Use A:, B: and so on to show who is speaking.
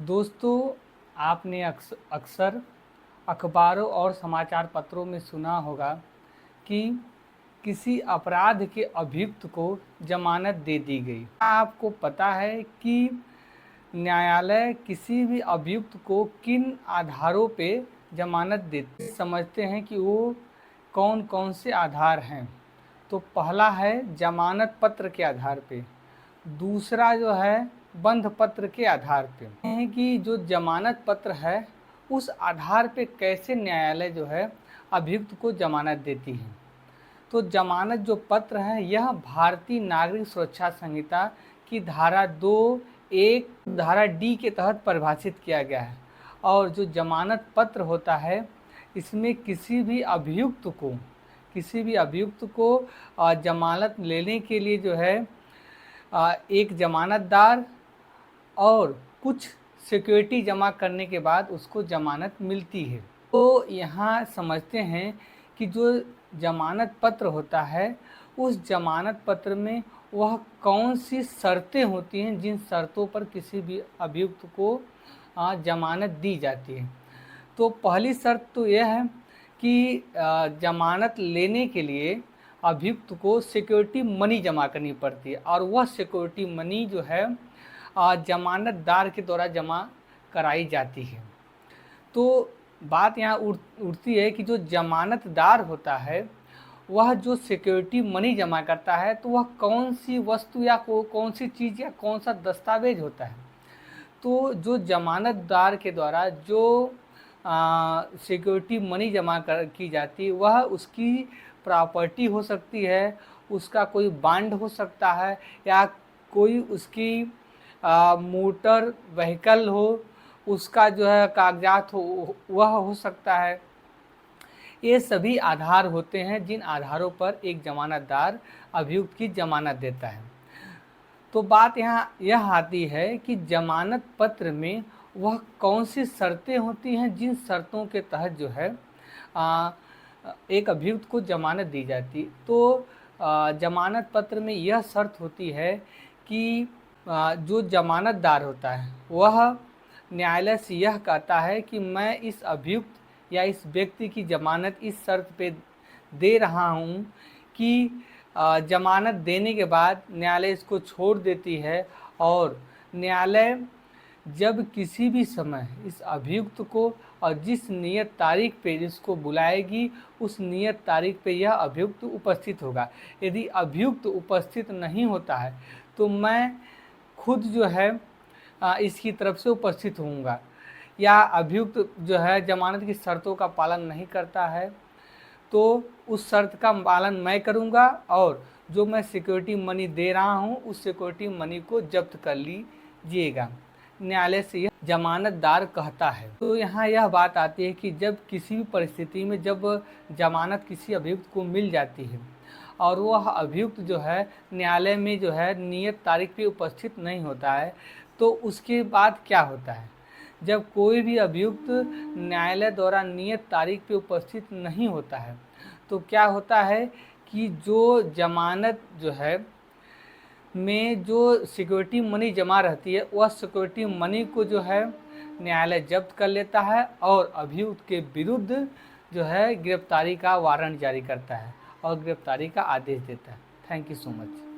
A: दोस्तों, आपने अक्सर अखबारों और समाचार पत्रों में सुना होगा कि किसी अपराध के अभियुक्त को जमानत दे दी गई। क्या आपको पता है कि न्यायालय किसी भी अभियुक्त को किन आधारों पे जमानत देते समझते हैं कि वो कौन कौन से आधार हैं? तो पहला है जमानत पत्र के आधार पे, दूसरा जो है बंध पत्र के आधार पे है कि जो जमानत पत्र है उस आधार पे कैसे न्यायालय जो है अभियुक्त को जमानत देती है। तो जमानत जो पत्र है यह भारतीय नागरिक सुरक्षा संहिता की धारा 2(1) धारा डी के तहत परिभाषित किया गया है। और जो जमानत पत्र होता है इसमें किसी भी अभियुक्त को जमानत लेने के लिए जो है एक जमानतदार और कुछ सिक्योरिटी जमा करने के बाद उसको जमानत मिलती है। तो यहाँ समझते हैं कि जो जमानत पत्र होता है उस जमानत पत्र में वह कौन सी शर्तें होती हैं जिन शर्तों पर किसी भी अभियुक्त को जमानत दी जाती है। तो पहली शर्त तो यह है कि जमानत लेने के लिए अभियुक्त को सिक्योरिटी मनी जमा करनी पड़ती है और वह सिक्योरिटी मनी जो है जमानतदार के द्वारा जमा कराई जाती है। तो बात यहाँ उठती है कि जो जमानतदार होता है वह जो सिक्योरिटी मनी जमा करता है तो वह कौन सी वस्तु या कौन सी चीज़ या कौन सा दस्तावेज होता है। तो जो जमानतदार के द्वारा जो सिक्योरिटी मनी जमा की जाती है वह उसकी प्रॉपर्टी हो सकती है, उसका कोई बांड हो सकता है या कोई उसकी मोटर व्हीकल हो, उसका जो है कागजात हो वह हो सकता है। ये सभी आधार होते हैं जिन आधारों पर एक जमानतदार अभियुक्त की जमानत देता है। तो बात यहाँ यह आती है कि जमानत पत्र में वह कौन सी शर्तें होती हैं जिन शर्तों के तहत जो है एक अभियुक्त को जमानत दी जाती। तो जमानत पत्र में यह शर्त होती है कि जो जमानतदार होता है वह न्यायालय से यह कहता है कि मैं इस अभियुक्त या इस व्यक्ति की जमानत इस शर्त पे दे रहा हूँ कि जमानत देने के बाद न्यायालय इसको छोड़ देती है और न्यायालय जब किसी भी समय इस अभियुक्त को और जिस नियत तारीख पे जिसको बुलाएगी उस नियत तारीख पे यह अभियुक्त उपस्थित होगा। यदि अभियुक्त उपस्थित नहीं होता है तो मैं खुद जो है इसकी तरफ से उपस्थित होऊंगा, या अभियुक्त जो है जमानत की शर्तों का पालन नहीं करता है तो उस शर्त का पालन मैं करूंगा और जो मैं सिक्योरिटी मनी दे रहा हूं उस सिक्योरिटी मनी को जब्त कर लीजिएगा, न्यायालय से यह जमानतदार कहता है। तो यहाँ यह बात आती है कि जब किसी भी परिस्थिति में जब जमानत किसी अभियुक्त को मिल जाती है और वह अभियुक्त जो है न्यायालय में जो है नियत तारीख पे उपस्थित नहीं होता है तो उसके बाद क्या होता है। जब कोई भी अभियुक्त न्यायालय द्वारा नियत तारीख पे उपस्थित नहीं होता है तो क्या होता है कि जो जमानत जो है में जो सिक्योरिटी मनी जमा रहती है वह सिक्योरिटी मनी को जो है न्यायालय जब्त कर लेता है और अभियुक्त के विरुद्ध जो है गिरफ्तारी का वारंट जारी करता है और गिरफ्तारी का आदेश देता है। Thank you so much.